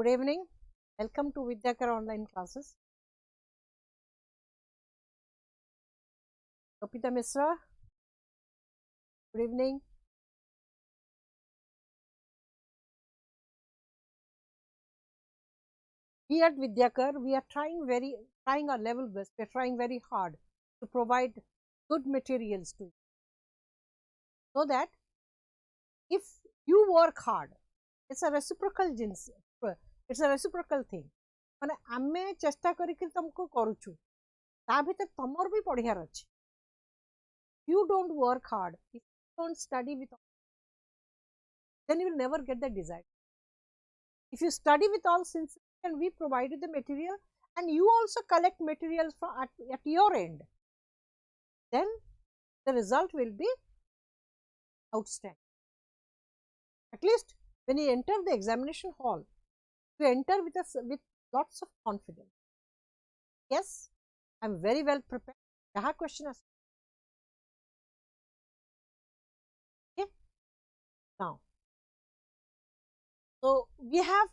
Good evening. Welcome to WIDYAKAR online classes. Kapita Misra. Good evening. We at WIDYAKAR, we are trying our level best. We are trying very hard to provide good materials to you, so that if you work hard, it's a reciprocal thing. माने आमे चेष्टा करिक तुमको करूछु ता भीतर तमर भी पढ़ियार अछि. You don't work hard, if you don't study with, then you will never get the desired. If you study with all sincerity and we provide you the material and you also collect materials from at your end, then the result will be outstanding. At least when you enter the examination hall, you enter with lots of confidence. Yes, I am very well prepared. Yaha question is okay. Now, so we have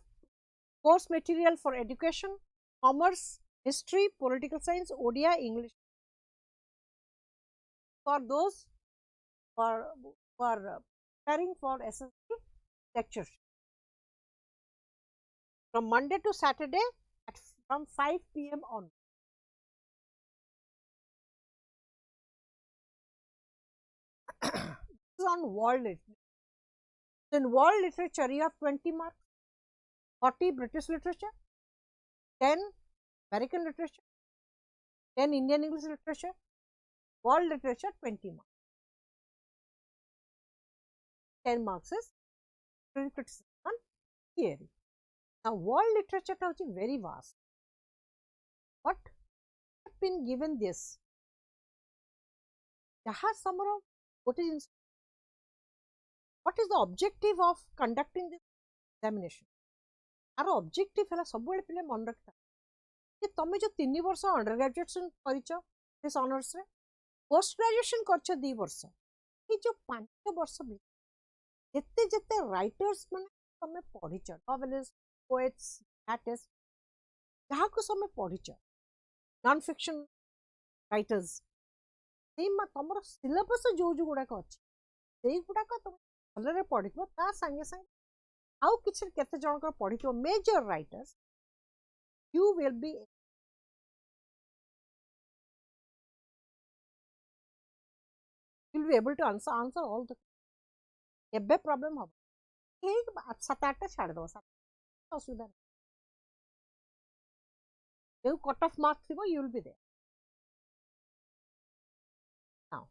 course material for education, commerce, history, political science, ODI, English. For those who are preparing for SSB lectures, from Monday to Saturday from 5 p.m. on. This is on world literature. So, in world literature, you have 20 marks, 40 British literature, 10 American literature, 10 Indian English literature, world literature 20 marks. 10 marks is criticism on theory. Now, world literature is very vast, but I have been given this. What is the objective of conducting this examination? Our objective है सबुबले पिले मन रखता कि तमे जो 3 वर्ष under graduation करिचो this honours रे, post graduation करछो 2 वर्ष, ये जो 5 वर्ष जेते जेते राइटर्स माने तमे पढिचो, नॉवेलिस्ट, पोएट्स, आर्टिस्ट, जहा को समय पढिचो, नॉन फिक्शन राइटर्स, सेम तमरो सिलेबस जो जो गुडा को अछि सेई गुडा को तमे भलरे पढिथो, ता संगे संगे आउ किछि केते जण को पढिथो major writers, you will be able to answer all the एबे प्रॉब्लम हो एक 7-8 छाड़ दो, 7 असुविधा जो कट ऑफ मार्क्स थिबो you will be there. Now,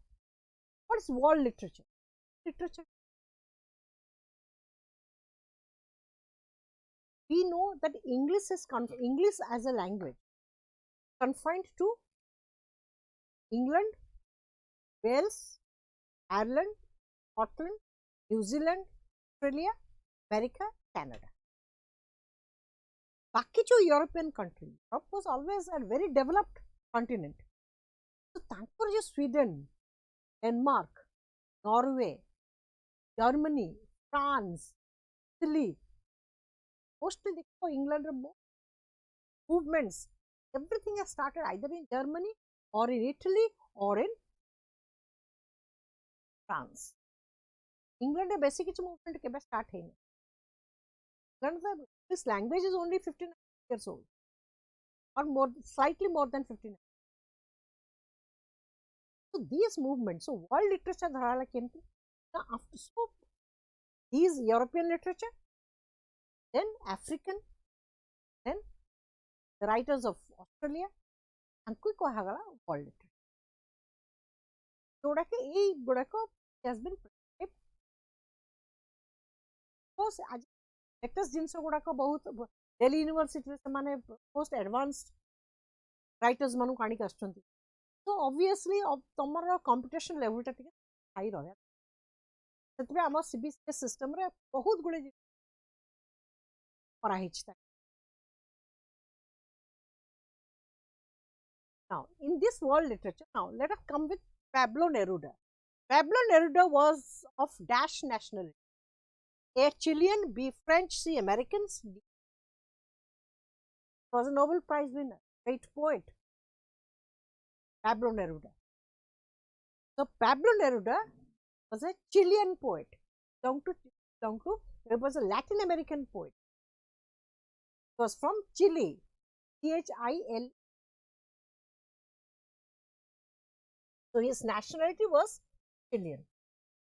what is world literature? We know that English as a language confined to England, Wales, Ireland, Scotland, New Zealand, Australia, America, Canada. बाकी जो European country, Europe was always a very developed continent. So, तांकर जो Sweden, Denmark, Norway, Germany, France, Italy, mostly देखो England movements, everything has started either in Germany or in Italy or in France. England a basic movement के start है. This language is only 59 years old, or slightly more than 59. So these movements, so world literature dharala kemti. Now after so these European literature, then African, then the writers of Australia, and world literature. So has been because latest जिनस गुड़ाक बहुत Delhi university से most advanced writers मानु काणिक आछंती. So obviously तमर competition level टा टिके high रहे, सेतबे हम CBSE system रे बहुत गुडे करा हिचता. Now in this world literature, now let us come with Pablo Neruda. Pablo Neruda was of dash nationality, A Chilean, B French, C Americans, D was a Nobel Prize winner, great poet, Pablo Neruda. So Pablo Neruda was a Chilean poet, it was a Latin American poet. He was from Chile, Chil. So his nationality was Chilean.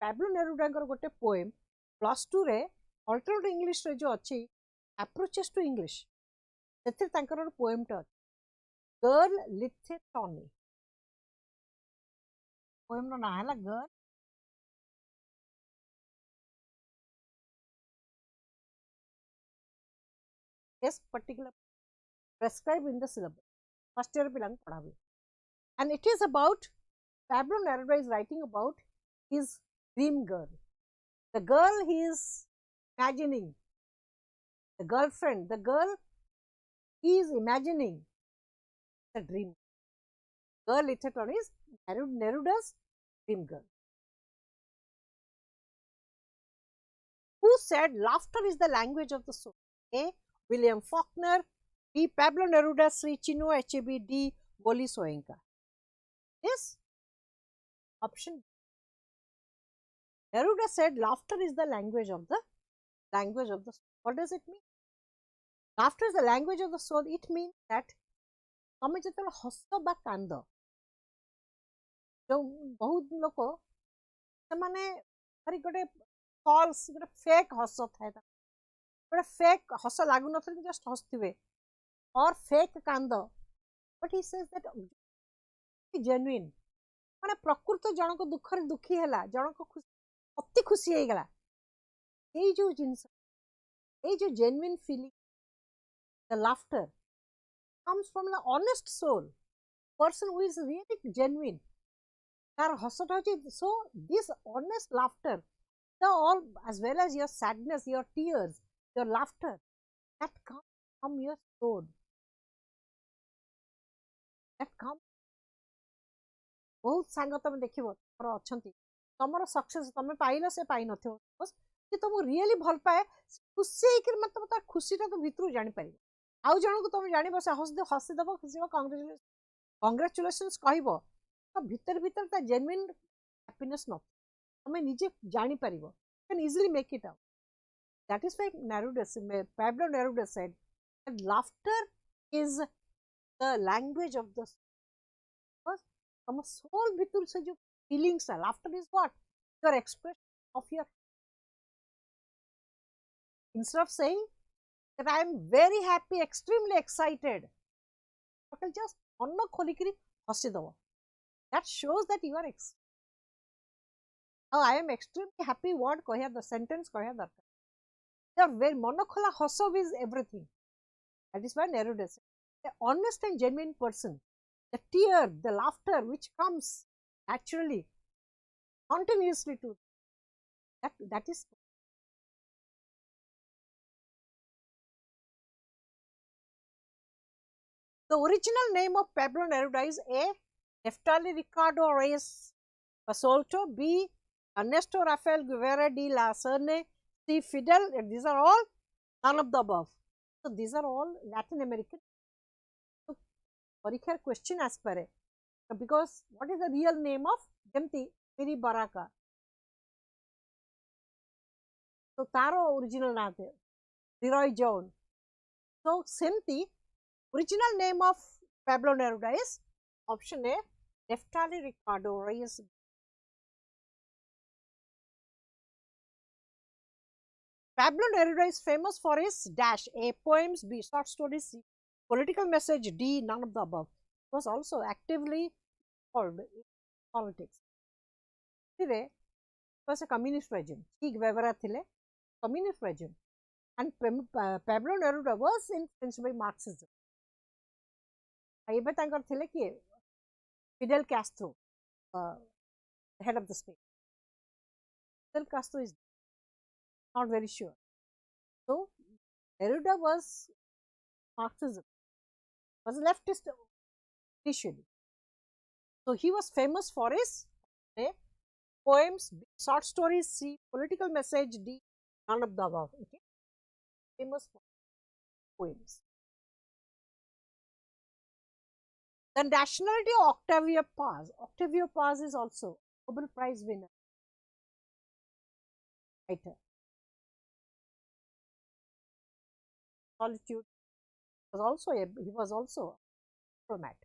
Pablo Neruda गोटे poem +2 रे alternate English रे जो अच्छी approaches to English ସେଥିରେ ତାଙ୍କର ଗୋଟେ poem ଟେ ଅଛି girl literature poem ର ନାଁ ହେଲା girl this particular prescribed in the syllabus first year ପିଲାଙ୍କୁ ପଢା ହୁଏ and it is about Pablo Neruda is writing about his dream girl, the girl he is imagining, the girlfriend, the girl he is imagining, the dream. Girl literature is Neruda's dream girl. Who said laughter is the language of the soul? A. William Faulkner, B. Pablo Neruda, C. Chinua Achebe, D. Wole Soyinka. Yes, option. Neruda said laughter is the language of the soul. What does it mean? Laughter is the language of the soul. It means that ତମେ ଯେତେବେଳେ ହସ ବା କାନ୍ଦ ଯୋଉ ବହୁତ ଲୋକ ସେମାନେ ଗୋଟେ ଫଲ୍ସ ଗୋଟେ ଫେକ୍ ହସ ଥାଏ ଗୋଟେ ଫେକ୍ ହସ ଲାଗୁନଥିବ ଜଷ୍ଟ ହସୁଥିବେ or fake କାନ୍ଦ but he says that genuine ମାନେ ପ୍ରକୃତ ଜଣଙ୍କ ଦୁଃଖରେ ଦୁଃଖୀ ହେଲା ଜଣଙ୍କ ଅତି ଖୁସି ହେଇଗଲା ଏଇ ଯୋଉ ଜିନିଷ ଏଇ ଯୋଉ genuine feeling the laughter comes from the honest soul person who is really genuine ତାର ହସଟା ହଉଛି so this honest laughter the all as well as your sadness your tears your laughter that comes from your soul that comes ବହୁତ ସାଙ୍ଗ ତମେ ଦେଖିବ ତମର ଅଛନ୍ତି ତମର success ତମେ ପାଇଲ ସେ ପାଇ ନଥିବ ସେ ତମକୁ ରିଏଲି ଭଲ ପାଏ ଖୁସି ହେଇକି ମାନେ ତମେ ତା ଖୁସିଟା ତ ଭିତରୁ ଜାଣିପାରିବ ଆଉ ଜଣକୁ ତମେ ଜାଣିବ ସେ ହସିଦେବ ଖୁସିବ କଂଗ୍ରାଚୁଲେସନ୍ସ କହିବ ତ ଭିତରେ ଭିତରେ ତା ଜେନ୍ୟୁଇନ୍ ହ୍ୟାପିନେସ୍ ନ ତମେ ନିଜେ ଜାଣିପାରିବ can easily make it out. That is why Pablo Neruda said that laughter is the language of the soul. From soul bhitur se jo feelings are laughter is what your expression of your instead of saying that I am very happy extremely excited okay just manna kholikiri hasi dabo that shows that you are oh I am extremely happy word कहया the sentence कहया दरकार you are very manna khola haso is everything that is why Neruda said the honest and genuine person the tear the laughter which comes naturally continuously to that is the original name of Pablo Neruda is A. Neftali Ricardo Reyes Basolto, B. Ernesto Rafael Guevara de la Serna, C. Fidel, and these are all none of the above. So these are all Latin American. So Parikha question as per because what is the real name of Jemti Miri Baraka? So Taro original name Leroy Jones. So Semti original name of Pablo Neruda is option A. Neftali Ricardo Reyes. Pablo Neruda is famous for his dash A. Poems, B. Short stories, C. Political message, D. None of the above. He was also actively involved in politics. He was a communist regime. Che Guevara thile communist regime, and Pablo Neruda was influenced by Marxism. ଏବେ ତାଙ୍କର ଥିଲେ କିଏ Fidel Castro, head of the state. Fidel Castro is not very sure. So Neruda was Marxism, was a leftist initially. So he was famous for his poems, short stories, C. Political message, D. None of the above. Okay, famous for poems. The nationality of Octavio Paz. Octavio Paz is also Nobel Prize winner writer. Solitude he was also a diplomat.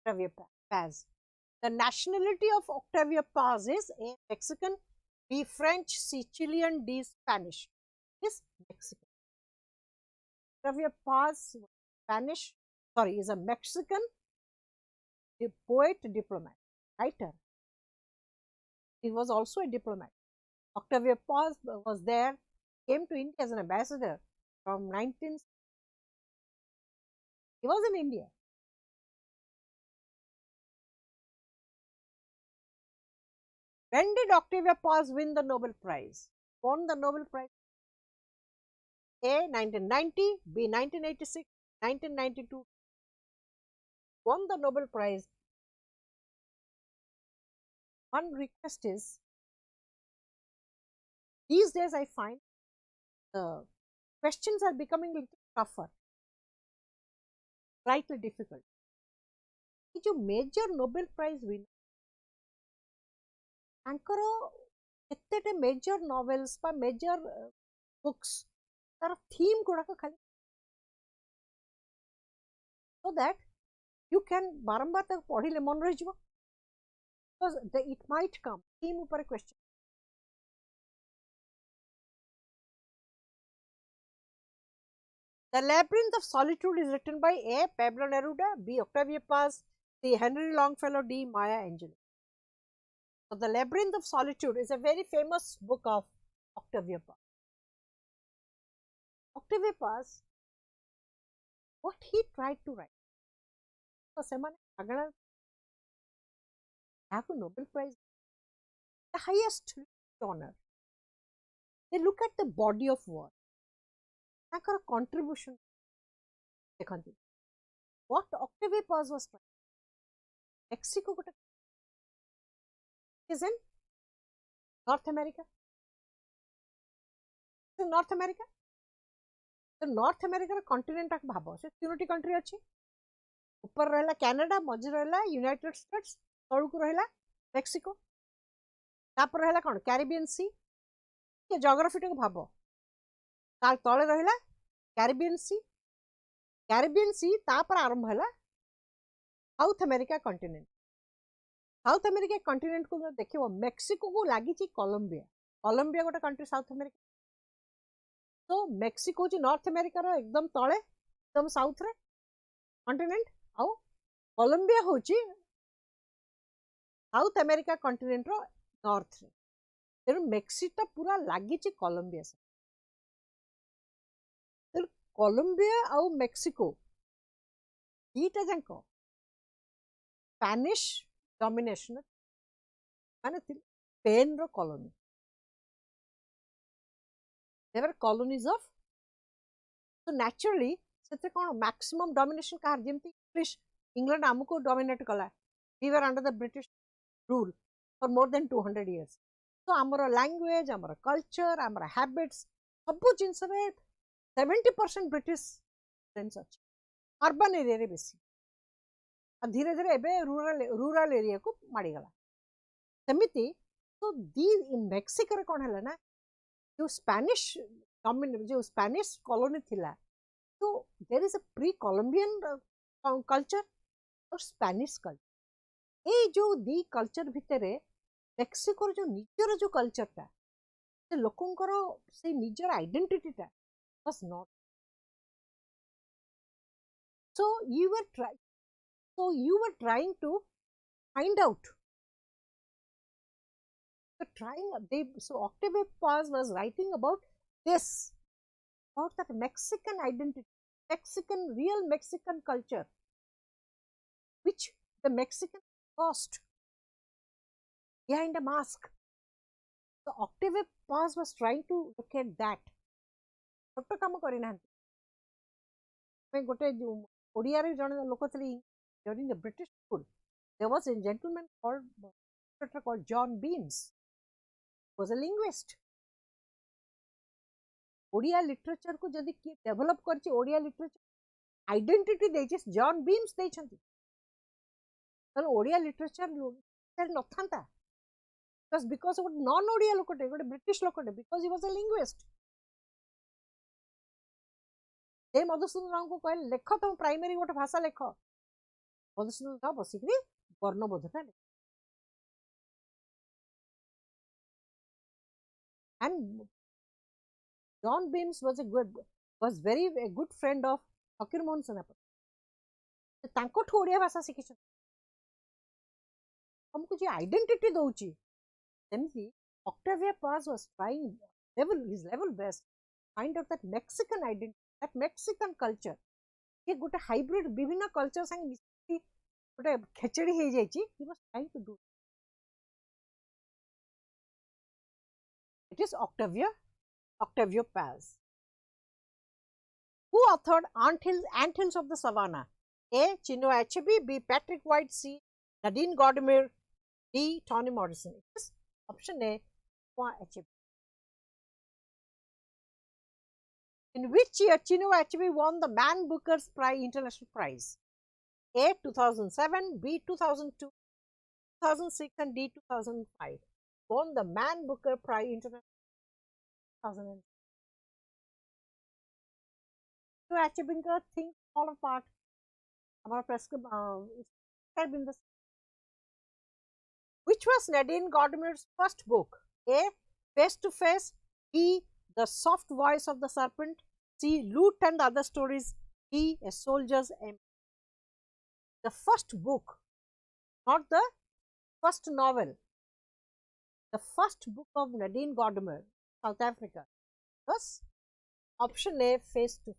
Octavio Paz. The nationality of Octavio Paz is A. Mexican, B. French, C. Chilean, D. Spanish. Is Mexican. Octavio Paz is a Mexican poet, diplomat, writer. He was also a diplomat. Octavio Paz was there, came to India as an ambassador from 19. He was in India. When did Octavio Paz win the Nobel Prize? Won the Nobel Prize? A. 1990, B. 1986, 1992. Won the Nobel Prize. One request is, these days I find the questions are becoming a little tougher, slightly difficult. जो major Nobel Prize winner ତାଙ୍କର କେତେଟା major novels ବା major books ତାର theme ଗୁଡ଼ାକ ଖାଲି so that you can ବାରମ୍ବାର ତାକୁ ପଢ଼ିଲେ ମନେ ରହିଯିବ, because it might come theme ଉପରେ question. The Labyrinth of Solitude is written by A. Pablo Neruda, B. Octavio Paz, C. Henry Longfellow, D. Maya Angelou. So, The Labyrinth of Solitude is a very famous book of Octavio Paz. Octavio Paz, what he tried to write, so semane agana yaku Nobel Prize, the highest honor. They look at the body of work, ତାଙ୍କର contribution ଦେଖନ୍ତି. What Octavio Paz was trying, Mexico ଗୋଟେ is in North America. North America. So North America continent टाक भाबो से तीनोटी country अछि. ऊपर रहला Canada, मझ रहला United states, तळुक रहला Mexico, तापर रहला कोन कैरिबियन सी. के ज्योग्राफी टाक भाबो, तार तळे रहला कैरिबियन सी तापर आरंभ हला south America continent. South America continent को देखिबो, मेक्सिको को लागि छि कोलंबिया गोटे कंट्री साउथ अमेरिका. तो मेक्सिको छि नॉर्थ अमेरिका रो एकदम तळे, एकदम साउथ रे कंटिनेंट, आउ कोलंबिया होछि साउथ अमेरिका कंटिनेंट रो नॉर्थ रे. तेनु मेक्सिको पूरा लागि छि कोलंबिया से. कोलंबिया आउ मेक्सिको दीटा जांको स्पेनिश डोमिनेशन माने स्पेन रो colony. They were colonies of, so naturally सेते कोन मैक्सिमम डोमिनेशन कार जेमती इंग्लिश इंग्लैंड हमको डोमिनेट कला. We were under the British rule for more than 200 years. So हमरो लैंग्वेज, हमरो कल्चर, हमरो हैबिट्स सब जिंस रे 70% ब्रिटिश फ्रेंड्स अछि. अर्बन एरिया रे बेसी, आ धीरे धीरे एबे रूरल एरिया को माडी गला सेमिति. तो दी इन मेक्सिको रे कोन हला ना, जो स्पेनिश जो स्पेनिश कॉलोनी थिला, तो there is a pre Columbian culture और स्पेनिश कल्चर. ए जो दी कल्चर भितरे मेक्सिको जो निजर जो कल्चर ता से लोकंकर से निजर आइडेंटिटी ता was not. So you were trying to find out. So Octavio Paz was writing about this, about that Mexican identity, real Mexican culture, which the Mexican lost behind a mask. So Octavio Paz was trying to look at that. छोट काम करना गोटे ओडिया रे जने लोक थली during the British rule. There was a gentleman called John Beams, was a linguist. Odia literature को जदी कि डेवलप करछि, ओडिया लिटरेचर आइडेंटिटी देछि जॉन बीम्स देछंती. then Odia literature nothanta. Because of non-Odia lokote, gote British lokote, because he was a linguist. They Madhusudan Rao ko कहले लेख तुम primary गोटे भाषा लेख Madhusudan Rao बसिकरी वर्णबोधटा and John Beams was very a good friend of Fakir Mohan Senapati तांकोठु Odia भाषा शिखिछ हमको जे identity दउची सेमती Octavio Paz was trying his level best find out that Mexican identity, that Mexican culture ये गोटे हाइब्रिड विभिन्न कल्चर संगे मिसी गोटे खेचड़ी हे जाइची he was trying to do it is Octavio Paz who authored Anthills of the Savannah. A. Chinua Achebe, B. Patrick White, C. Nadine Gordimer, D. Toni Morrison. It is option A. Chinua Achebe. In which year Chinua Achebe won the Man Booker's International Prize? A. 2007, B. 2002, 2006, and D. 2005. Won the Man Booker Prize International 2006. Chinua Achebe things fall apart. Which was Nadine Gordimer's first book? A. Face to Face, B. The Soft Voice of the Serpent, C. Loot and Other Stories, D. A Soldier's Aim. The first book, not the first novel, the first book of Nadine Gordimer, South Africa, was option A. Face to Face.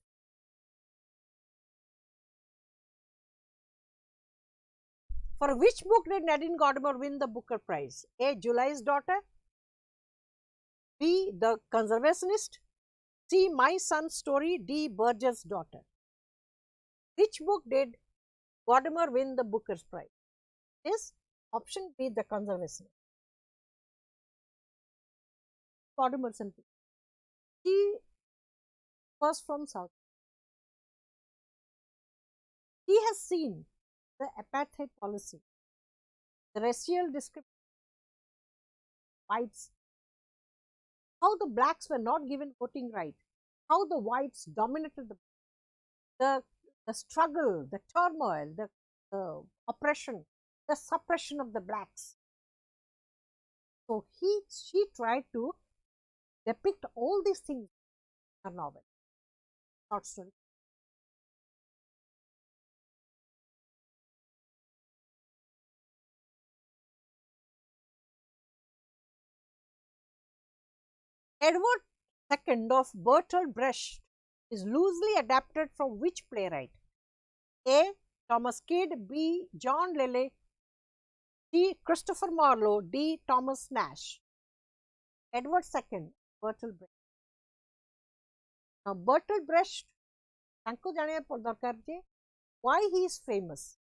For which book did Nadine Gordimer win the Booker Prize? A. July's Daughter, B. The Conservationist, C. My Son's Story, D. Burger's Daughter. Which book did Gordimer win the Booker's Prize? Is option B. The Conservationist. Gordimer simply. He was from South. He has seen the apartheid policy, the racial discrimination, whites, how the blacks were not given voting right, how the whites dominated the struggle, the turmoil, the oppression, the suppression of the blacks. So she tried to depict all these things in her novel, short story. Edward II of Bertolt Brecht is loosely adapted from which playwright? A. Thomas Kidd, B. John Lyly, C. Christopher Marlowe, D. Thomas Nash. Edward II, Bertolt Brecht. Now, Bertolt Brecht, तांको जाने दरकार जे why he is famous.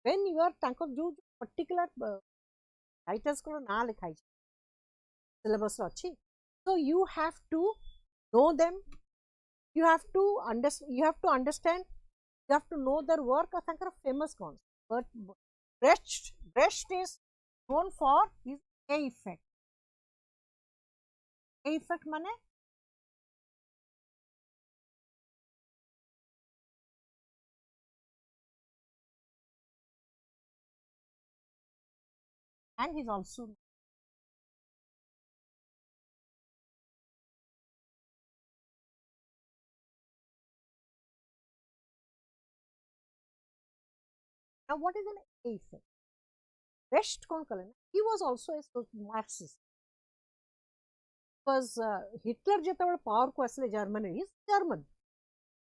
When you are तांको जो particular writers को ना लिखाई syllabus अच्छी. So you have to know them. You have to understand. You have to know their work. Or तांकर famous cons. But Brecht is known for his A effect. A effect माने and he's also now what is an A effect? Brecht he was also a Marxist because Hitler जेतबेले power को आसले Germany, he is German.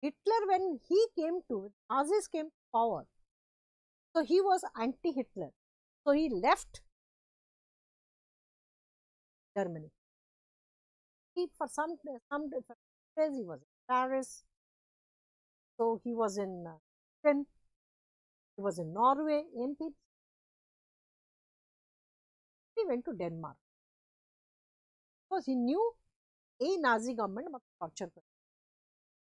Hitler when he came to Nazis came to power, so he was anti-Hitler, so he left Germany. For some days he was in Paris, so he was in Sweden, he was in Norway, MP. He went to Denmark because he knew a Nazi government must torture him.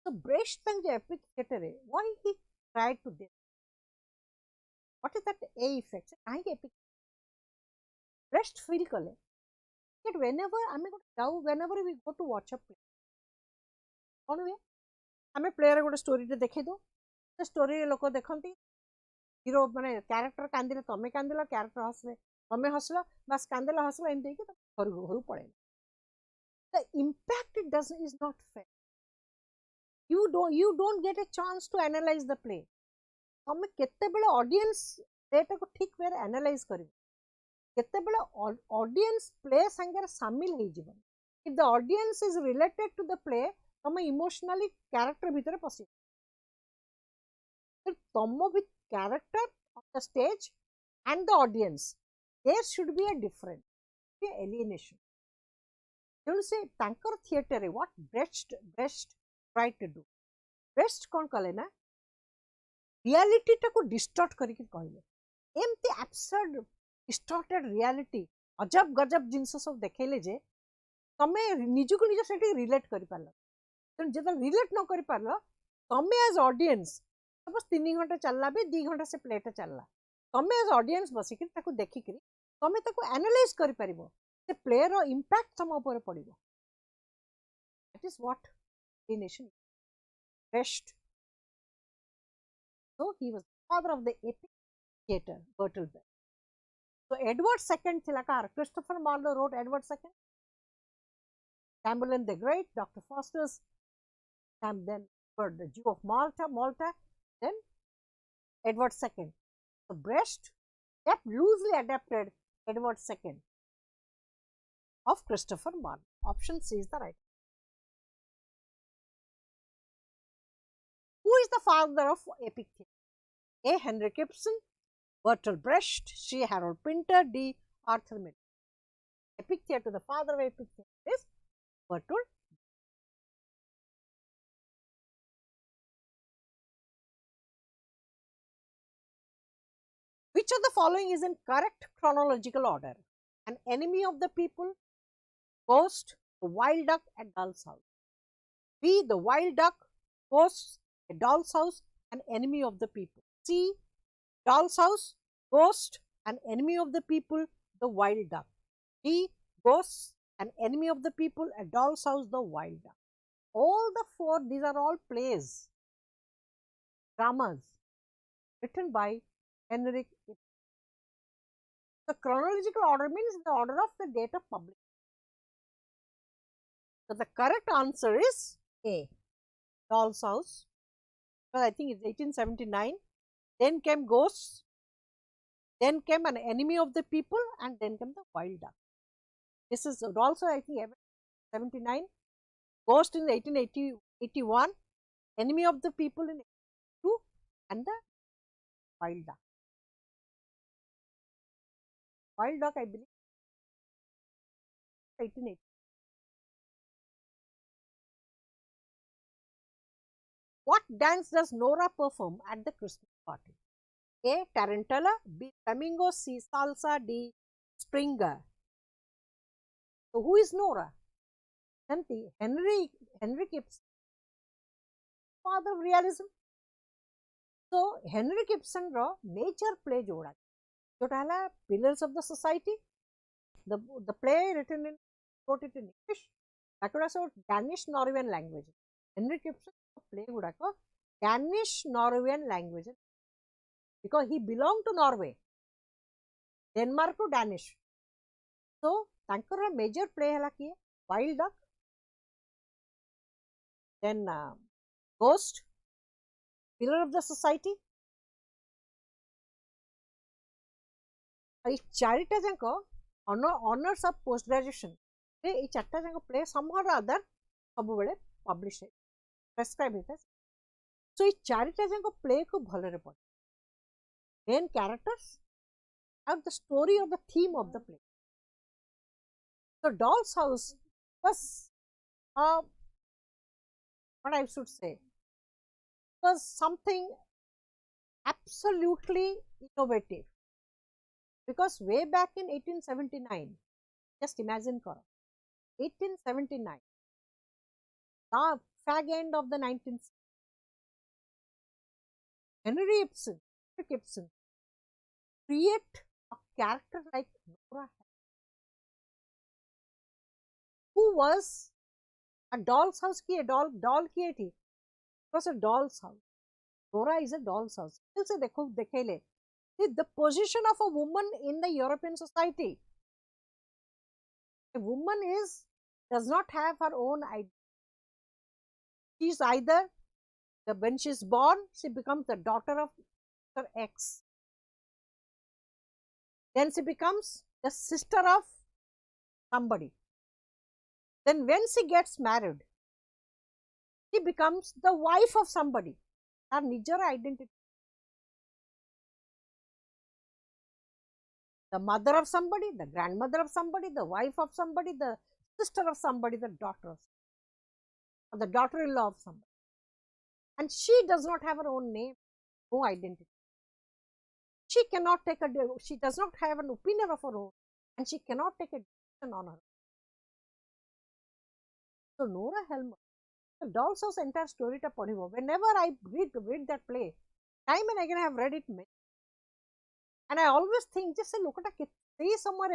So Brecht tang epic theatre, why he tried to this? What is that A effect? Kahinki epic rest feel kale that whenever we go to watch a play, कौन हुए आम play गोटे story देखे दो से story लोक देखती हिरो माने क्यारेक्टर कांदिले तमें कांदिल क्यारेक्टर हसले तमें हसल बस कांदिल हसल एमती घर घर पड़े the impact it does is not fair you don't get a chance to analyze the play तमें केते बेले ऑडियंस प्लेटा को ठीक वे एनालाइज कर केते बेले ऑडियंस प्ले संगे शामिल हो जीवन if the audience is related to the play तमे इमोशनली कैरेक्टर भीतर पसी तम with character on the stage and the audience there should be a difference alienation you say tankar theater what best tried to do best kon kale na reality ta ko distort करके कहले एमती absurd distorted reality अजब गजब जिनस सब देखैले जे तमे निजु को निज सेठी रिलेट करि पारला तेन जेता रिलेट न करि पारला तमे एज ऑडियंस सपोज 3 घंटा चलला बे 2 घंटा से प्लेटा चलला तमे एज ऑडियंस बसिक ताको देखिक तमे ताको एनालाइज करि परिबो से प्ले रो इंपैक्ट तम ऊपर पड़िबो that is what alienation best so he was father of the epic theater Bertolt Brecht so Edward II thila car Christopher Marlowe wrote Edward II Chamberlain the Great Dr. Faustus then for the Jew of Malta then Edward II so Brecht loosely adapted Edward II of Christopher Marlowe option C is the right. Who is the father of epic theatre? A. Henrik Ibsen, Bertolt Brecht, C. Harold Pinter, D. Arthur Miller. Epic theatre, the father of epic theatre is Bertolt. Which of the following is in correct chronological order? An enemy of the people, Ghost, The Wild Duck, and Doll's House. B. The Wild Duck, Ghost, A Doll's House, An Enemy of the People. C. Doll's House, Ghost, An Enemy of the People, The Wild Duck. D. Ghosts, An Enemy of the People, A Doll's House, The Wild Duck. All the four, these are all plays, dramas, written by Henrik Ibsen. The chronological order means the order of the date of publication. So the correct answer is A. Doll's House. I think it's 1879, then came Ghosts, then came An Enemy of the People, and then came The Wild Duck. This is also, I think, 79, Ghost in 1881, Enemy of the People in 1882, and The Wild Duck. Wild Duck, I believe, 1880. What dance does Nora perform at the Christmas party? A. Tarantella, B. Flamingo, C. Salsa, D. Springer. So, who is Nora? Henrik Ibsen, father of realism. So, Henrik Ibsen row major play जोड़ा Pillars of the Society, the play wrote it in English, that was Danish Norwegian language. Henrik Ibsen play गुड़ाक Danish Norwegian language because he belonged to Norway, Denmark to Danish. So, तांकर major play है कि Wild Duck, then Ghost, Pillar of the Society. ये चारिटा जांको honors of post graduation ये चारटा जांको play somehow or other सब बेले publish है prescribe है so ये चारिटा जांको play को भले रे पढ़ main characters and the story of the theme of the play. So Doll's House was what I should say was something absolutely innovative because way back in 1879, just imagine karo 1879, the fag end of the 19th century, Henrik Ibsen create a character like Nora, who was a doll's house ki doll ki thi. It was a doll's house. Nora is a doll's house. से देखो देखेले the position of a woman in the European society. A woman does not have her own identity. She is either when she is born, she becomes the daughter of her X. Then she becomes the sister of somebody. Then when she gets married, she becomes the wife of somebody. Her nijar identity. The mother of somebody, the grandmother of somebody, the wife of somebody, the sister of somebody, the daughter of somebody, or the daughter-in-law of somebody. And she does not have her own name, no identity. She cannot take she does not have an opinion of her own, and she cannot take a decision on her own. So Nora Helmer, the Doll's House entire story ta padhibo. Whenever I read that play, time and again I have read it many. And I always think, just say, look at a somewhere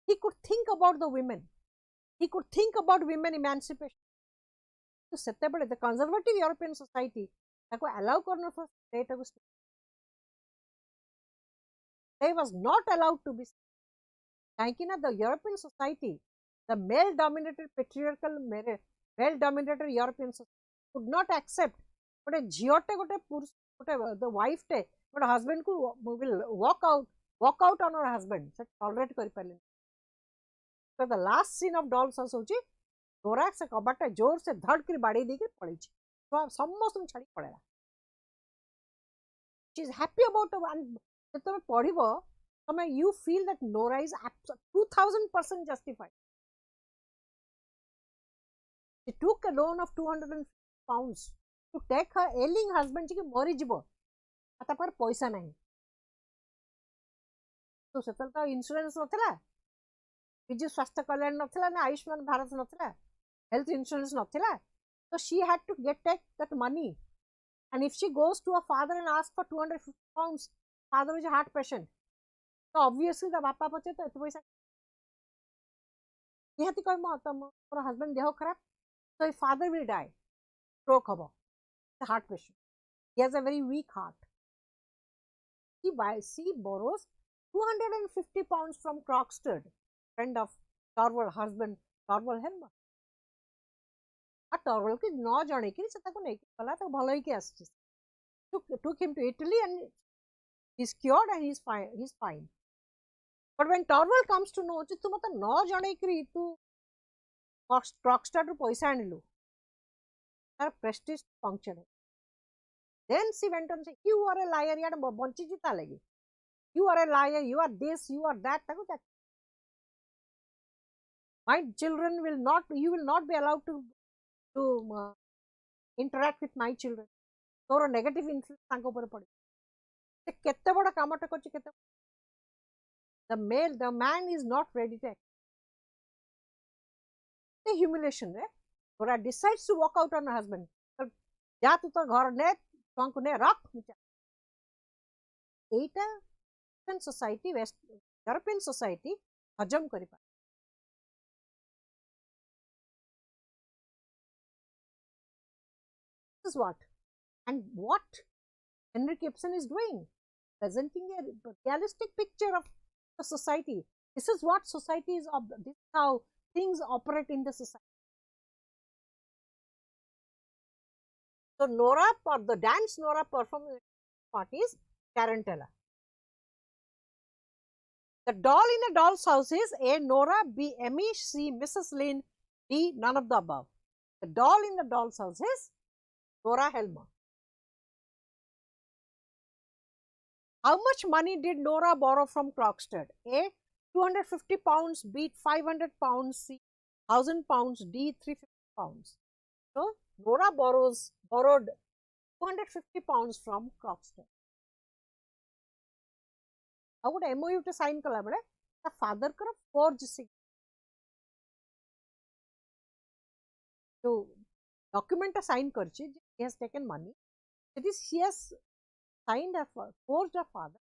he could think about the women. He could think about women emancipation. So the conservative European society allow corner for they was not allowed to be. The European society, the male dominated patriarchal male dominated European society could not accept but a jiote the wife but husband will walk out on her husband. Tolerate kari parle. So the last scene of Doll's House hochi Nora se kabata जोर से धड़ कर बाड़ी दी कर पड़ी छी. तो समस्त छाड़ी पड़ेला. She is happy about it, and जब पढ़िबो you feel that Nora is 2000% justified. She took a loan of 250 pounds to take her ailing husband कि मरी जीवो. आता पर पैसा नहीं. तो सेतल तो इंश्योरेंस नथिला. बिजु स्वास्थ्य कल्याण नथिला ना Ayushman Bharat नथिला. Health insurance नथिला. So she had to take that money. And if she goes to her father and asks for 250 pounds, father is a heart patient. So obviously the papa pache to eto paisa. Nihati koi mo tomor husband deho kharap. So his father will die. Stroke hobo. The heart patient. He has a very weak heart. She borrows 250 pounds from Croxted, friend of Torvald husband, Torvald Helmer. A Torvald ki no jane ki se taku nei kala tak bhalo hi ki aschi. Took him to Italy and he's cured and he's fine. But when Torvald comes to know, tu mata no jane ki tu Croxted ru paisa anilu. Her prestige function. Then she went on saying, you are a liar, yada bonchi jita lagi. You are a liar, you are this, you are that. My children will not, you will not be allowed to interact with my children. So negative influence tanko par padi. Kette bada kamata kochi kette. The man is not ready to act. The humiliation, right? Nora decides to walk out on her husband. Ja tu to ghar ne tuanku ne rak. Eita society, European society, hajam kari pa. This is what? And what Henrik Ibsen is doing, presenting a realistic picture of the society. This is what society is, this is how things operate in the society. So Nora, the dance Nora performs part is Tarantella. The doll in a doll's house is A. Nora, B. Emmy, C. Mrs. Lynn, D. None of the above. The doll in the doll's house is Nora Helmer. How much money did Nora borrow from Croxted? A. 250 pounds, B. 500 pounds, C. 1000 pounds, D. 350 pounds. So Nora borrowed 250 pounds from Croxted. How would MOU to sign collaborate? The father could have forged signature. To document a sign karchi, he has taken money. It is he has signed a forged a father.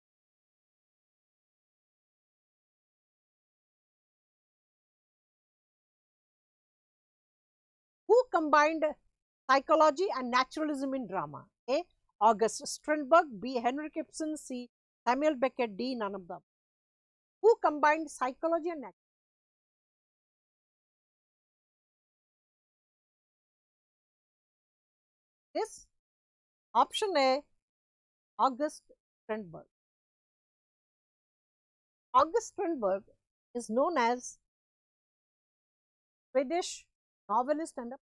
combined psychology and naturalism in drama? A. August Strindberg, B. Henrik Ibsen, C. Samuel Beckett, D. None of them. Who combined psychology and naturalism? This option A, August Strindberg. August Strindberg is known as Swedish novelist and a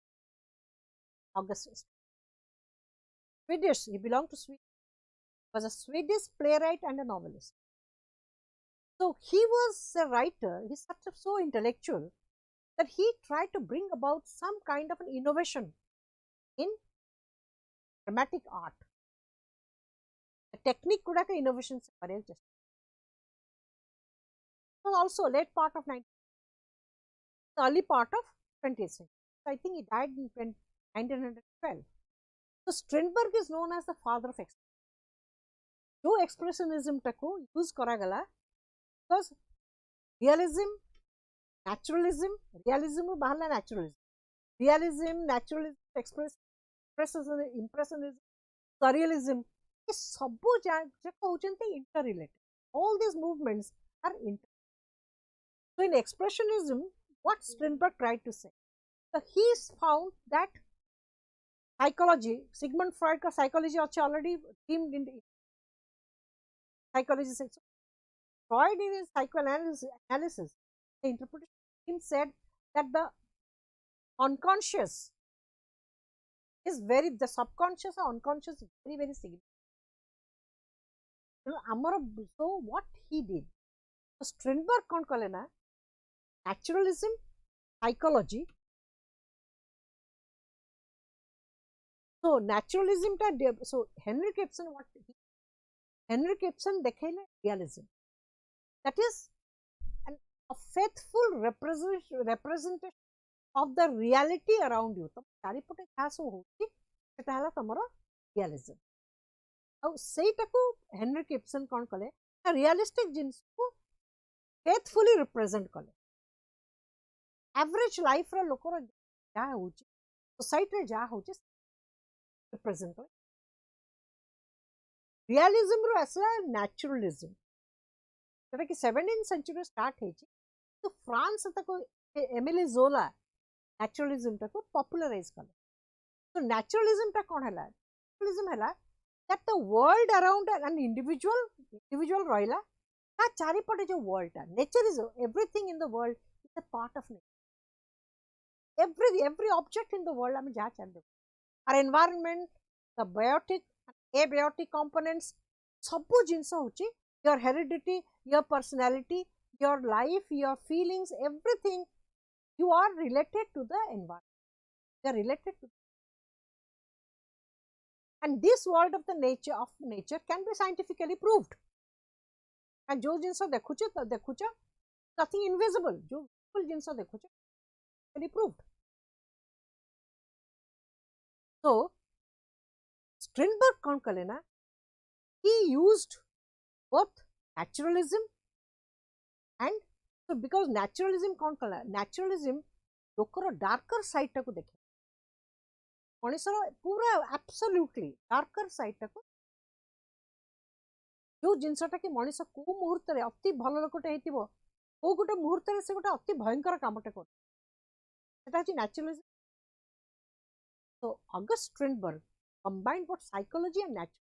August. Swedish, he belonged to Sweden, was a Swedish playwright and a novelist. So he was a writer, he's so intellectual that he tried to bring about some kind of an innovation in dramatic art. The technique could have innovations just. Was also late part of 19th, the early part of 20th century. So I think he died in 1912. So Strindberg is known as the father of expressionism. जो expressionism टाको use करागला because realism, naturalism, realism बाहरला naturalism, realism, naturalism, expressionism, impressionism, surrealism, ये सबो जाको होचंते interrelated. All these movements are interrelated. So in expressionism, what Strindberg tried to say? So he found that psychology, Sigmund Freud का psychology already themed in psychology. So Freud in his psychoanalysis, the interpretation said that the unconscious is the subconscious or unconscious is very significant. So what he did, so Strindberg कौन कहले ना, naturalism, psychology. So naturalism ta, so Henrik Ibsen देखेले realism, that is a faithful representation of the reality around you. तो चारिपटे क्या सो होती सेटा हला तमरो realism. अब सेटा को हेनरिक इब्सन कौन कले रियलिस्टिक जिनिस को faithfully represent कले. Average life रा लोकर जा होची society रे जा होची represent कले. Realism रो ऐसा naturalism जेटा कि 17th century start हेची तो फ्रांस तक एमिली जोला naturalism टाको popularize कले. So naturalism टा कौन हला? Naturalism हला that the world around an individual roila ta charipate jo world ta nature is everything in the world is a part of nature. Every object in the world ame ja chande our environment, the biotic and abiotic components sabbu jinsa hochi your heredity, your personality, your life, your feelings, everything you are related to the environment, you are related to. And this world of the nature can be scientifically proved. And जो जिनसा देखुचा nothing invisible. जो visible जिनसा देखुचा can be proved. So Strindberg कौन कले ना? He used both naturalism and so because naturalism कौन कला? Naturalism लोकर darker side टाको देखे. मनीषर पूरा एब्सोल्युटली डार्कर साइड टाको जो जिनसटा कि मनीष को मुहूर्त रे अति भल लोकटे हेतिबो ओ गोटे मुहूर्त रे से गोटे अति भयंकर कामटे कर सेटा छि naturalism. So August Strindberg combined both psychology and naturalism.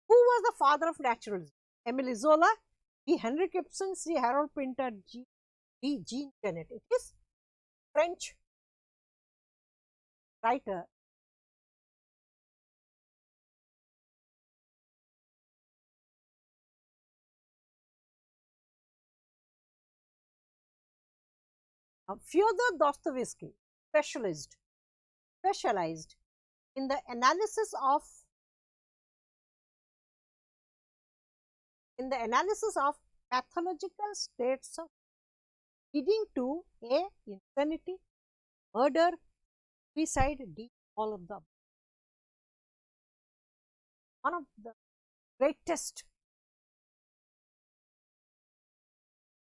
Who was the father of naturalism? Emile Zola, B. Henrik Ibsen, C. Harold Pinter, D. Jean Genet. It is French writer. Fyodor Dostoevsky specialized in the analysis of pathological states of leading to A. insanity, murder, suicide, D. all of them. One of the greatest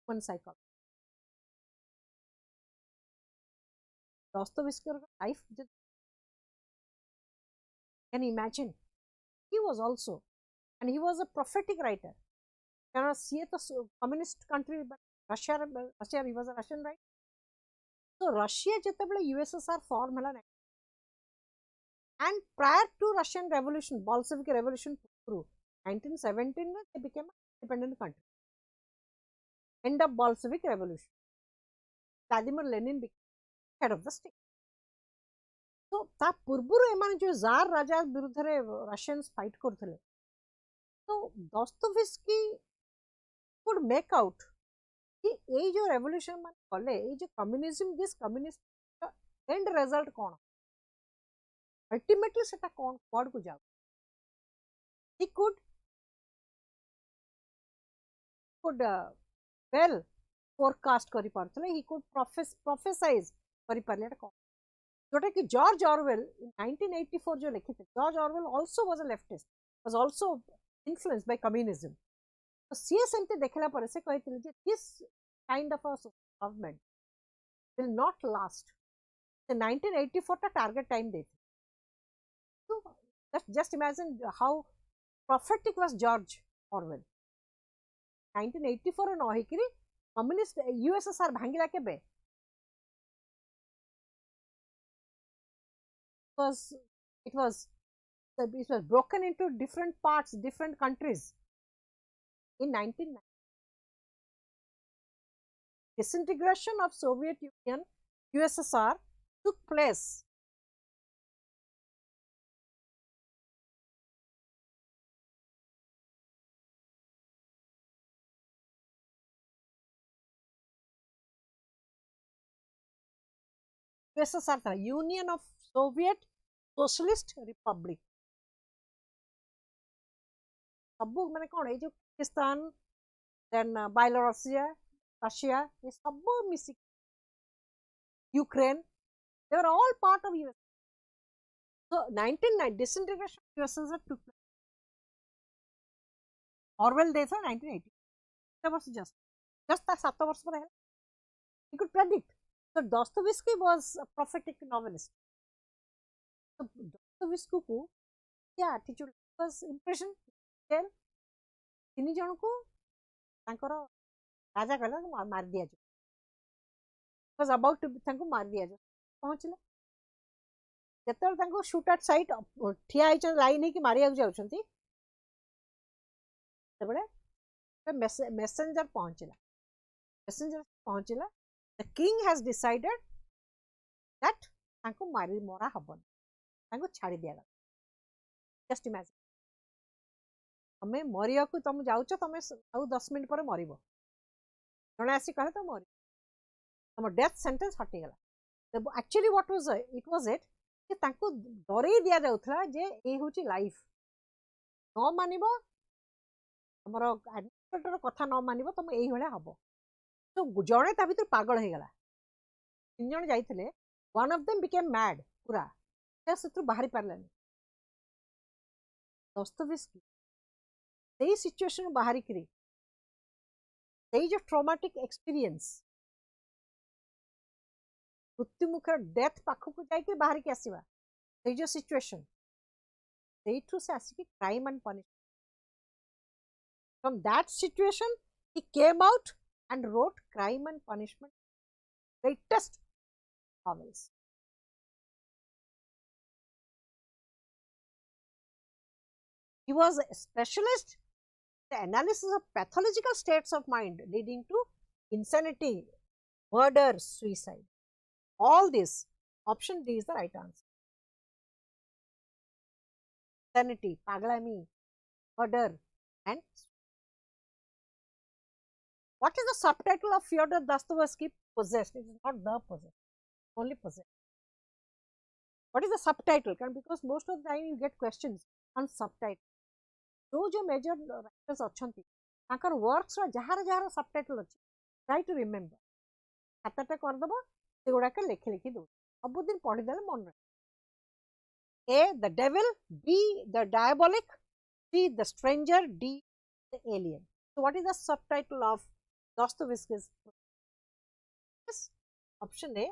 human psychology. Dostoevsky's life, can you imagine? He was also, and he was a prophetic writer. Can see the communist country, but Russia, he was a Russian, right? So Russia ଯେତେବେଳେ USSR form ହେଲା, and prior to Russian Revolution, Bolshevik Revolution through 1917, they became an independent country. End of Bolshevik Revolution, Vladimir Lenin became head of the state. So ता पूर्वरु एमाने जो jar राजा विरुद्ध रे Russians fight करथले, तो Dostoevsky could make out कि ए जो revolution मान कले, ए जो communism, this communist and result cone, ultimately सेटा कोन कोड को जाउ. He could well forecast करि पारथले, he could prophesize करि पारले कोन, जोटा कि जॉर्ज ऑरवेल in 1984 जो लिखे थे. George Orwell also was a leftist, was also influenced by communism. तो सीए सेमते देखला पर से कहितले जे this kind of a government will not last. The 1984 ता target time देते. So just imagine how prophetic was George Orwell. 1984 न होइकरी communist USSR भांगिला केबे, it was broken into different parts, different countries. In 1990, disintegration of Soviet Union, USSR took place. USSR था Union of Soviet Socialist Republic. सबू माने कौन, जो Pakistan, then बायलोरुसिया, Russia, ये सबू मिसी, Ukraine, they were all part of US. So 1990 disintegration of USSR took place. Orwell दे था 1980. That was just 7 वर्ष पर है. He could predict. So Dostoevsky was a prophetic novelist. So Dostoevsky को क्या attitude was impression? तीन जन को राजा कहला मार दिया जाए, was about to मार दिया जाए, पहुंचले जेतेबेले शूट एट साइट ठिया होइछन लाइन है कि मारिया जाउछंती, तेबेले मेसेंजर पहुंचला, the king has decided that तांको मारी मरा हबन, तांको छाड़ी दिया गला. Just imagine, तमें मरिया को तुम जाउछ, तमें आउ 10 मिनिट पर मरिबो, जणे आसी कहे तो मरि, तुम डेथ सेंटेंस हटि गला. एक्चुअली व्हाट वाज इट कि तांको डरे दिया जाउथला जे ए होची लाइफ, न मानिबो हमर एडमिनिस्ट्रेटर कथा न मानिबो, तुम एही होले हबो. तो जणे ता भीतर पागल हे गला, तीन जण जाइथिले, one of them became mad पूरा, से सेतु बाहरी पारलानी. दोस्तोवस्की सही सिचुएशन बाहरी करी, सही जो ट्रॉमेटिक एक्सपीरियंस, मृत्यु मुख डेथ पाखु को जाके बाहर के आसीबा, सही जो सिचुएशन, सही ठू से आसी crime and punishment. From that situation he came out and wrote Crime and Punishment, greatest novels. He was a specialist in the analysis of pathological states of mind leading to insanity, murder, suicide. All this, option D is the right answer. Insanity, paglami, murder, and what is the subtitle of Fyodor Dostoevsky? Possessed. It is not the possessed, only possessed. What is the subtitle? Because most of the time you get questions on subtitle. जो major writers अच्छंती, ताकर works रा जहार subtitle अच्छी, try to remember. खाताटा कर दबो, से गुड़ा के लिखी दो, सब दिन पढ़ी देले मन रहे. A, the devil; B, the diabolic; C, the stranger; D, the alien. So what is the subtitle of Dostoevsky's. Yes, option A.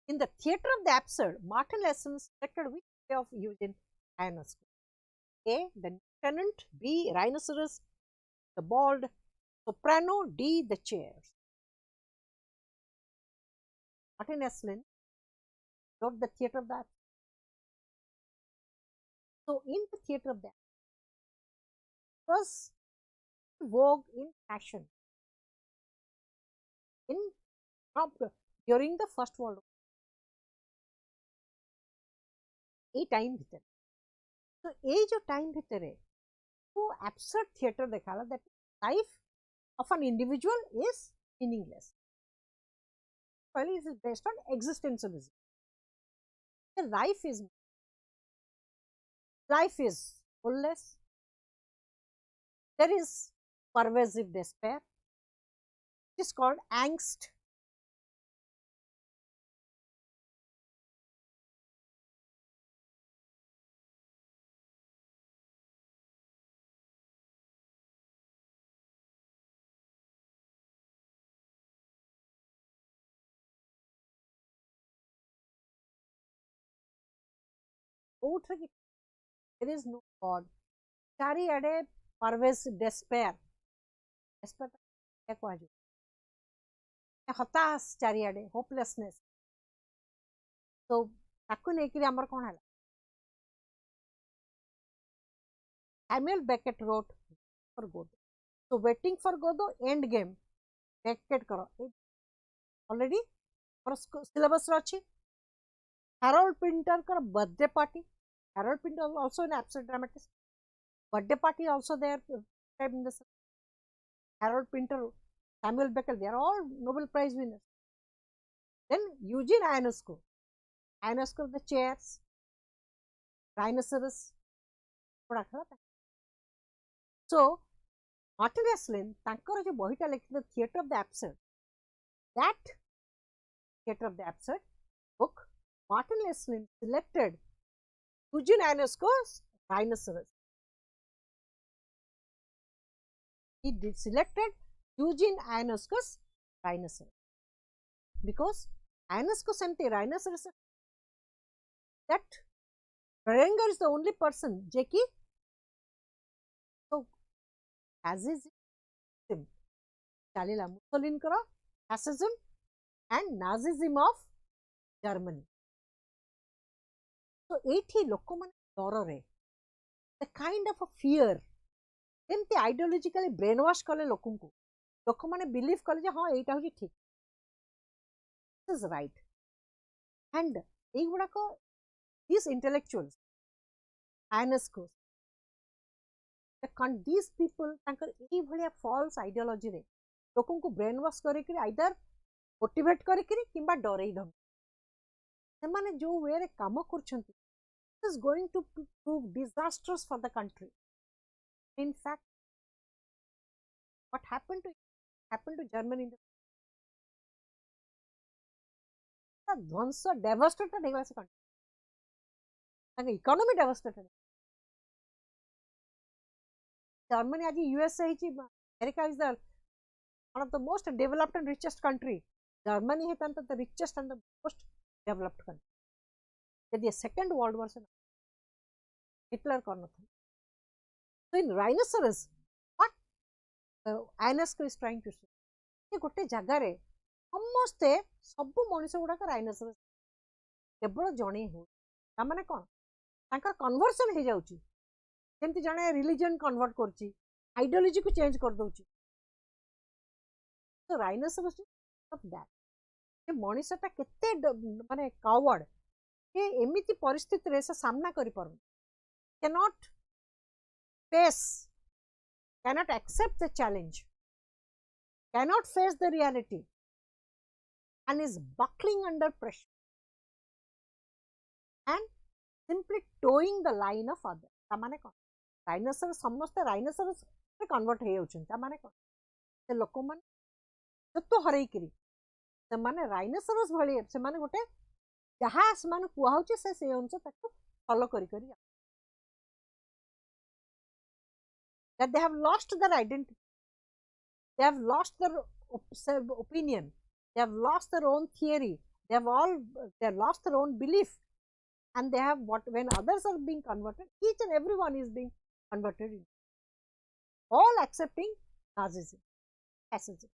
In the theatre of the absurd, Martin Lesson selected which way of using Ionesco? A. The lieutenant. B. Rhinoceros. The bald soprano. D. The chairs. Martin Lesson wrote the theatre of the absurd. So, in the theatre of the absurd, was vogue in fashion in during the First World War. ए time भितर तो ए जो time भितर वो absurd theatre देखाला that life of an individual is meaningless पहले it is based on existentialism life is fullness, there is pervasive despair, it is called angst. There is no God. चारिआडे pervasive despair. Despair क्या कहजे? हताश चारिआडे hopelessness. तो ताकू नेकिरी हमर कोन हला? Emile Beckett wrote for Godot. So waiting for Godot end game. Beckett करो. Already for syllabus रची. Harold Pinter कर birthday party. Harold Pinter also an absurd dramatist. Birthday party also there in the Harold Pinter, Samuel Beckett, they are all Nobel Prize winners. Then Eugene Ionesco. Ionesco the chairs, Rhinoceros. So Martin Leslie, तांकर जो बहिटा लिखित the Theatre of the Absurd, that Theatre of the Absurd book, Martin Leslie selected Eugene Ionesco's Rhinoceros. He selected Eugene Ionesco's Rhinoceros because Ionesco semti Rhinoceros that Berenger is the only person Jeki so fascism Chalila Mussolini kara fascism and Nazism of Germany. So 80 लोकमान डर the kind of a fear एमती ideologically brain wash कले लोकन को लोक माने believe कले जे हां एटा होची ठीक दिस इज राइट एंड ए गुडा को this intellectuals Ionesco these people तांकर एई भलिया फॉल्स आइडियोलॉजी रे लोकन को ब्रेन वाश करे कि आइदर मोटिवेट करे कि किबा डरेई दम से माने जो वे रे काम करछंती is going to prove disastrous for the country. In fact, what happened to Germany in the dhwansa devastated he was a country. And economy devastated. Germany as USA America is the one of the most developed and richest country. Germany is the richest and the most developed country. The Second World War Hitler corner. So in Rhinoceros, what Ionesco is trying to say? ये गोटे जगार समस्ते सब Manish गुड़ाक rhinoceros केवल जड़े हो माने कौन तांकर कन्वर्सन हो जाउची जेमती जने रिलीजन कन्वर्ट करची आइडियोलॉजी को चेंज कर दोची तो राइनोसरस ऑफ दैट ये मनीषटा केते माने कावर्ड ये एमिति परिस्थिति रे से सामना करि परु cannot face cannot accept the challenge cannot face the reality and is buckling under pressure and simply towing the line of others तामाने कोन राइनोसरस समस्त राइनोसरस रे कन्वर्ट हे होछन तामाने कोन से लोक मन जतो हरै करी से माने राइनोसरस भली से माने गोटे जहा से माने कुआ होचे से अनुसार ताको फॉलो करी करी that they have lost their identity, they have lost their opinion, they have lost their own theory, they have lost their own belief, and they have when others are being converted, each and every one is being converted, all accepting Nazism, fascism,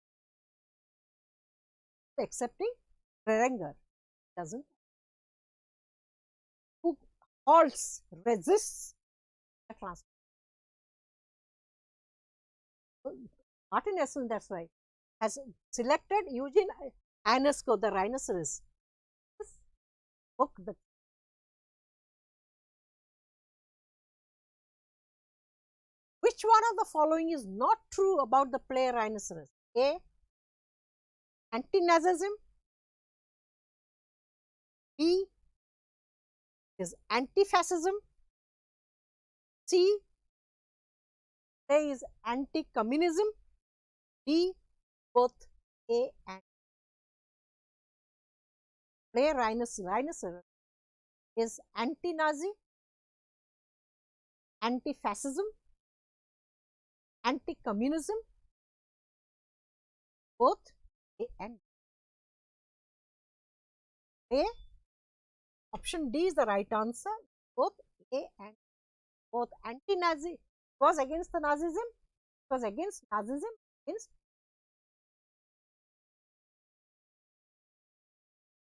accepting Berenger doesn't, who halts, resists the transformation. Martin Essen, that's why, has selected Eugene Ionesco, the Rhinoceros, this book. Which one of the following is not true about the play Rhinoceros? A. Anti-Nazism. B. Is anti-fascism. C. Play is anti-communism. D. Both A and play Rhinoceros is anti-Nazi, anti-fascism, anti-communism, both A and A. Option D is the right answer. Both A and both anti-Nazi. It was against the Nazism. It was against Nazism. Against.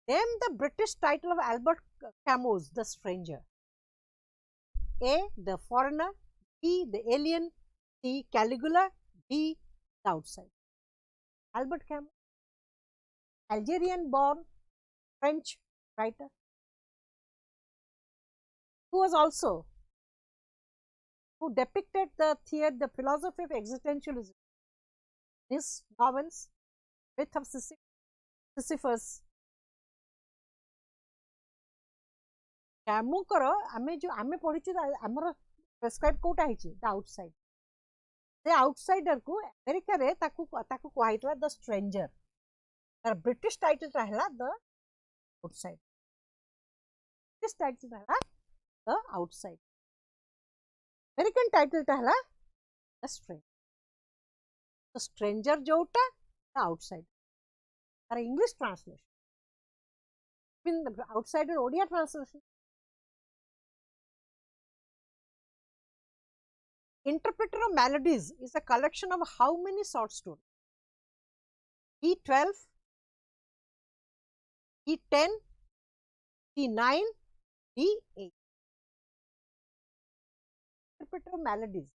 Name the British title of Albert Camus, The Stranger. A. The Foreigner. B. The Alien. C. Caligula. D. The Outside. Albert Camus, Algerian-born French writer, who depicted the philosophy of existentialism in his novels, Myth of Sisyphus. Camus करो आमे जो आमे पढ़ी छु हमर prescribe Kota हिची the outside से outsider को अमेरिका रे ताकू कहैतला द स्ट्रेंजर तर ब्रिटिश टाइटल रहला द आउटसाइड ब्रिटिश टाइटल रहला द आउटसाइड अमेरिकन टाइटल रहला द स्ट्रेंजर जोटा द आउटसाइड तर English translation in the outsider Odia translation Interpreter of Melodies is a collection of how many short stories? E12, E10, E9, E8. Interpreter of Melodies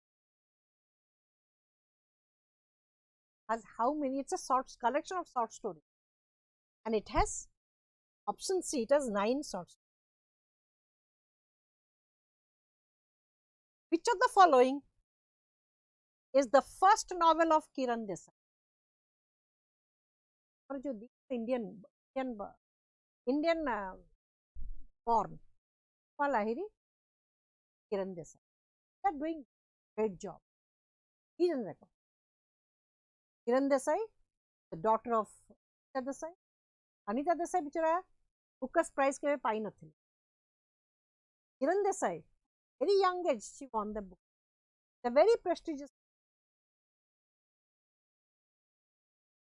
has how many? It's a collection of short stories, and it has option C. It has 9 short stories. Which of the following is the first novel of Kiran Desai? और जो Indian born Lahiri Kiran Desai. They are doing great job. He didn't record. Kiran Desai, the daughter of Anita Desai. Anita Desai बिचरा Booker's Prize के पाई नथी. Kiran Desai, very young age, she won the book. The very prestigious.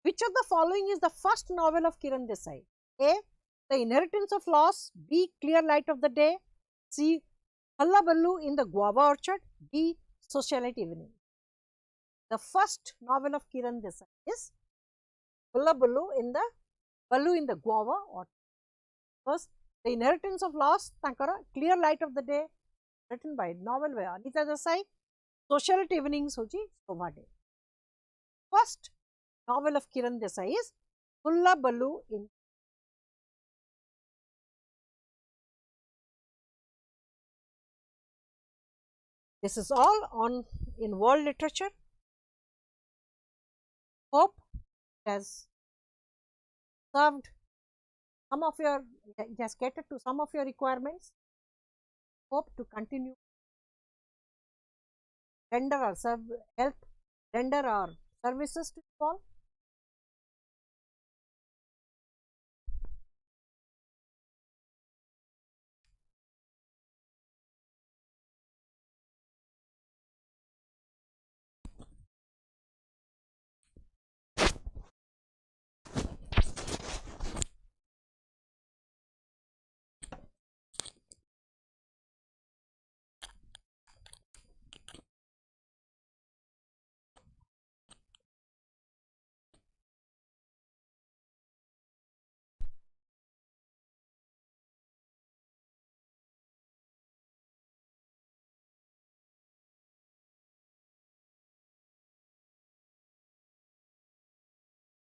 Which of the following is the first novel of Kiran Desai? A. The Inheritance of Loss. B. Clear Light of the Day. C. Hullabaloo in the Guava Orchard. D. Socialite Evening. The first novel of Kiran Desai is Hullabaloo in the Guava Orchard. First, The Inheritance of Loss, tankara Clear Light of the Day, written by novel by Anita Desai. Socialite Evenings hochi Shobha Day. First novel of Kiran Desai is Hullabaloo in. This is all in world literature. Hope it has served some of your, it has catered to some of your requirements. Hope to continue render our services to you all.